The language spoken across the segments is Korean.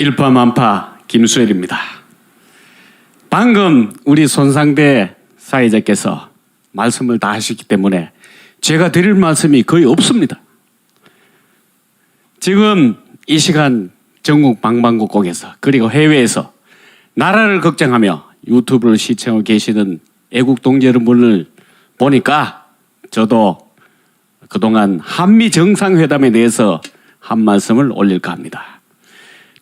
일파만파 김수열입니다. 방금 우리 손상대 사회자께서 말씀을 다 하셨기 때문에 제가 드릴 말씀이 거의 없습니다. 지금 이 시간 전국 방방곡곡에서 그리고 해외에서 나라를 걱정하며 유튜브를 시청하고 계시는 애국 동지 여러분을 보니까 저도 그동안 한미 정상회담에 대해서 한 말씀을 올릴까 합니다.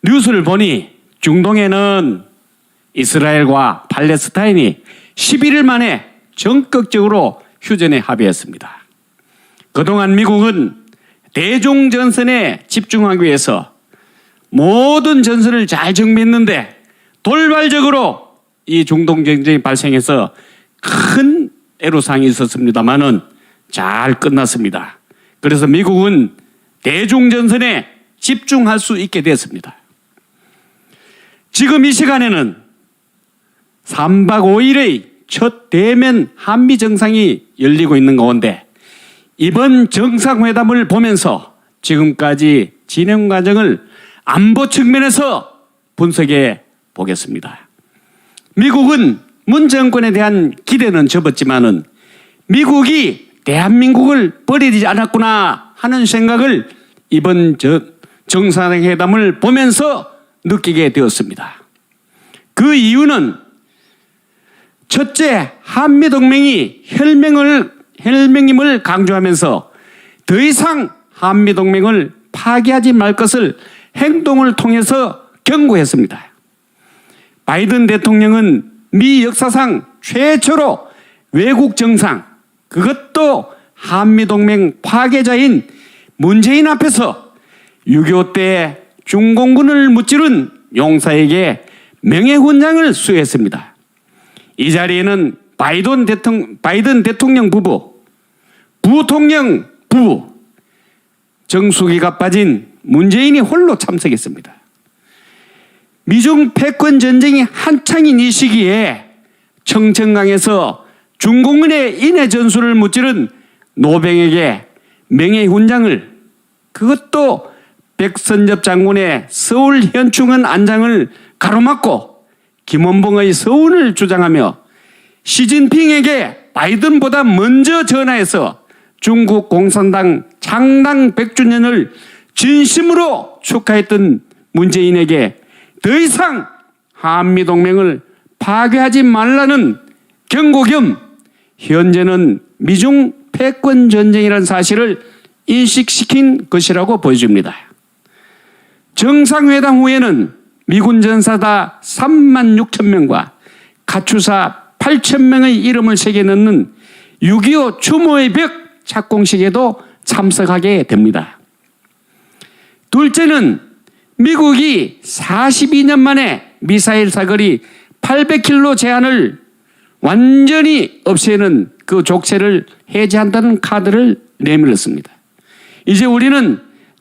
뉴스를 보니 중동에는 이스라엘과 팔레스타인이 11일 만에 전격적으로 휴전에 합의했습니다. 그동안 미국은 대종전선에 집중하기 위해서 모든 전선을 잘 정비했는데 돌발적으로 이 중동 전쟁이 발생해서 큰 애로사항이 있었습니다만은 잘 끝났습니다. 그래서 미국은 대종전선에 집중할 수 있게 됐습니다. 지금 이 시간에는 3박 5일의 첫 대면 한미 정상이 열리고 있는 가운데 이번 정상회담을 보면서 지금까지 진행 과정을 안보 측면에서 분석해 보겠습니다. 미국은 문 정권에 대한 기대는 접었지만은 미국이 대한민국을 버리지 않았구나 하는 생각을 이번 정상회담을 보면서 느끼게 되었습니다. 그 이유는 첫째, 한미동맹이 혈맹임을 강조하면서 더 이상 한미동맹을 파괴하지 말 것을 행동을 통해서 경고했습니다. 바이든 대통령은 미 역사상 최초로 외국 정상, 그것도 한미동맹 파괴자인 문재인 앞에서 6.25 때 중공군을 무찌른 용사에게 명예훈장을 수여했습니다. 이 자리에는 바이든 대통령 부부, 부통령 부부, 정수기가 빠진 문재인이 홀로 참석했습니다. 미중 패권 전쟁이 한창인 이 시기에 청천강에서 중공군의 인해 전술을 무찌른 노병에게 명예훈장을, 그것도 백선엽 장군의 서울 현충원 안장을 가로막고 김원봉의 서운을 주장하며 시진핑에게 바이든보다 먼저 전화해서 중국 공산당 창당 100주년을 진심으로 축하했던 문재인에게 더 이상 한미동맹을 파괴하지 말라는 경고 겸 현재는 미중 패권 전쟁이라는 사실을 인식시킨 것이라고 보여집니다. 정상회담 후에는 미군 전사다 3만 6천 명과 가추사 8천 명의 이름을 새겨 넣는 6.25 추모의 벽 착공식에도 참석하게 됩니다. 둘째는 미국이 42년 만에 미사일 사거리 800km 제한을 완전히 없애는 그 족쇄를 해제한다는 카드를 내밀었습니다. 이제 우리는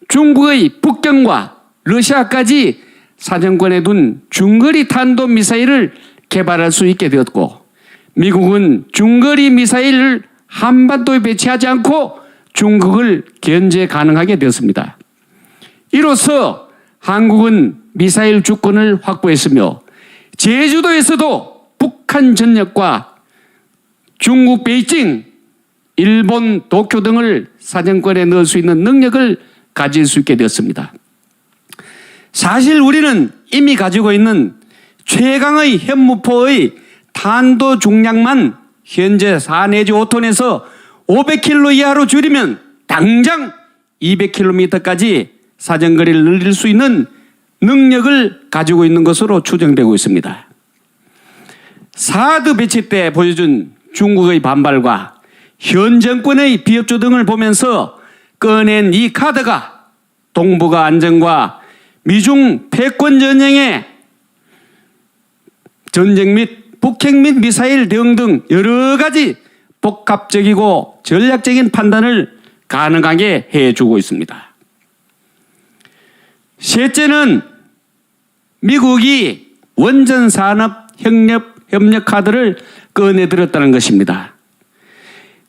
중국의 북경과 러시아까지 사정권에 둔 중거리 탄도미사일을 개발할 수 있게 되었고, 미국은 중거리 미사일을 한반도에 배치하지 않고 중국을 견제 가능하게 되었습니다. 이로써 한국은 미사일 주권을 확보했으며 제주도에서도 북한 전역과 중국 베이징, 일본 도쿄 등을 사정권에 넣을 수 있는 능력을 가질 수 있게 되었습니다. 사실 우리는 이미 가지고 있는 최강의 현무포의 탄도 중량만 현재 4 내지 5톤에서 500km 이하로 줄이면 당장 200km까지 사정거리를 늘릴 수 있는 능력을 가지고 있는 것으로 추정되고 있습니다. 사드 배치 때 보여준 중국의 반발과 현 정권의 비협조 등을 보면서 꺼낸 이 카드가 동북아 안정과 미중 패권 전쟁의 전쟁 및 북핵 및 미사일 대응 등 여러 가지 복합적이고 전략적인 판단을 가능하게 해주고 있습니다. 셋째는 미국이 원전산업협력 카드를 꺼내들었다는 것입니다.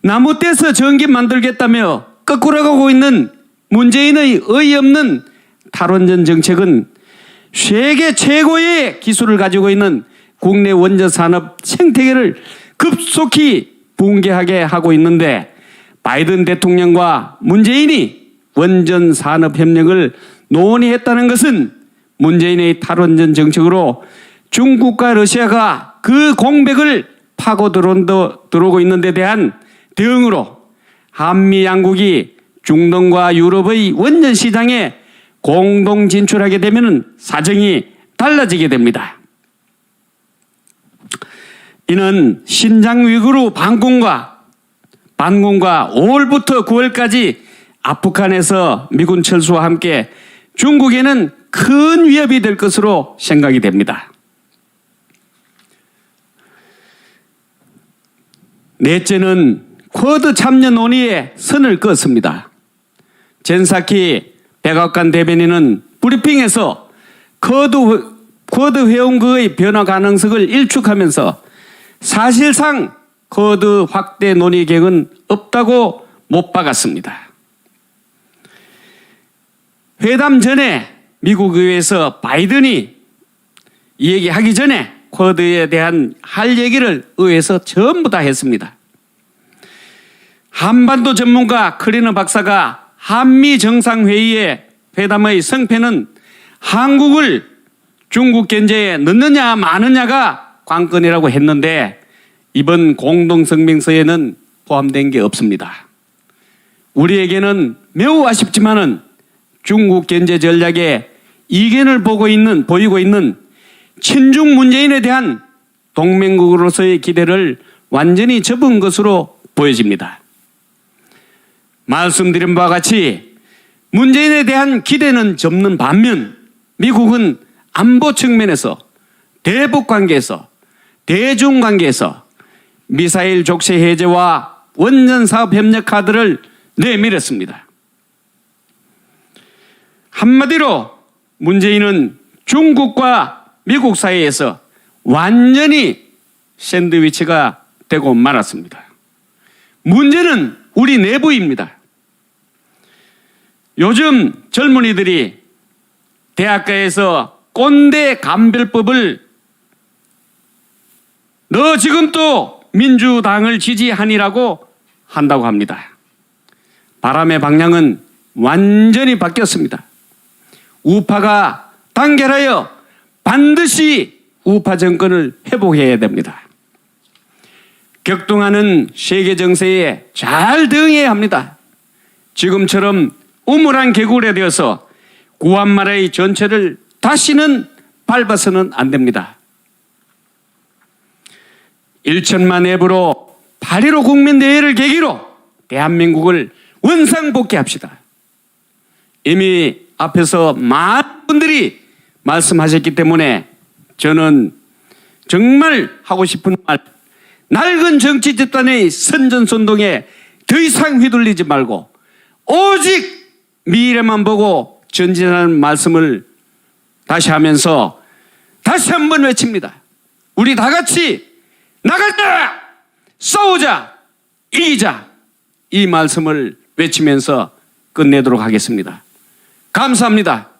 나무 떼서 전기 만들겠다며 거꾸로 가고 있는 문재인의 어이없는 탈원전 정책은 세계 최고의 기술을 가지고 있는 국내 원전 산업 생태계를 급속히 붕괴하게 하고 있는데, 바이든 대통령과 문재인이 원전 산업 협력을 논의했다는 것은 문재인의 탈원전 정책으로 중국과 러시아가 그 공백을 파고 들어오고 있는 데 대한 대응으로 한미 양국이 중동과 유럽의 원전 시장에 공동 진출하게 되면 사정이 달라지게 됩니다. 이는 신장 위구르 반공과 5월부터 9월까지 아프간에서 미군 철수와 함께 중국에는 큰 위협이 될 것으로 생각이 됩니다. 넷째는 쿼드 참여 논의에 선을 그었습니다. 젠사키 백악관 대변인은 브리핑에서 쿼드 회원국의 변화 가능성을 일축하면서 사실상 쿼드 확대 논의 계획은 없다고 못 박았습니다. 회담 전에 미국 의회에서 바이든이 이 얘기하기 전에 쿼드에 대한 할 얘기를 의회에서 전부 다 했습니다. 한반도 전문가 클리너 박사가 한미 정상회의의 회담의 성패는 한국을 중국 견제에 넣느냐 마느냐가 관건이라고 했는데, 이번 공동성명서에는 포함된 게 없습니다. 우리에게는 매우 아쉽지만은 중국 견제 전략에 이견을 보이고 있는 친중 문재인에 대한 동맹국으로서의 기대를 완전히 접은 것으로 보여집니다. 말씀드린 바와 같이 문재인에 대한 기대는 접는 반면, 미국은 안보 측면에서, 대북 관계에서, 대중 관계에서 미사일 족쇄 해제와 원전 사업 협력 카드를 내밀었습니다. 한마디로 문재인은 중국과 미국 사이에서 완전히 샌드위치가 되고 말았습니다. 문제는 우리 내부입니다. 요즘 젊은이들이 대학가에서 꼰대 감별법을 너 지금 또 민주당을 지지하니라고 한다고 합니다. 바람의 방향은 완전히 바뀌었습니다. 우파가 단결하여 반드시 우파 정권을 회복해야 됩니다. 격동하는 세계 정세에 잘 대응해야 합니다. 지금처럼 우물안 개구리가 되어서 구한말의 전체를 다시는 밟아서는 안 됩니다. 1천만 앱으로 8.15 국민대회를 계기로 대한민국을 원상복귀합시다. 이미 앞에서 많은 분들이 말씀하셨기 때문에 저는 정말 하고 싶은 말, 낡은 정치 집단의 선전선동에 더 이상 휘둘리지 말고 오직 미래만 보고 전진하는 말씀을 다시 하면서 다시 한번 외칩니다. 우리 다 같이 나가자! 싸우자! 이기자! 이 말씀을 외치면서 끝내도록 하겠습니다. 감사합니다.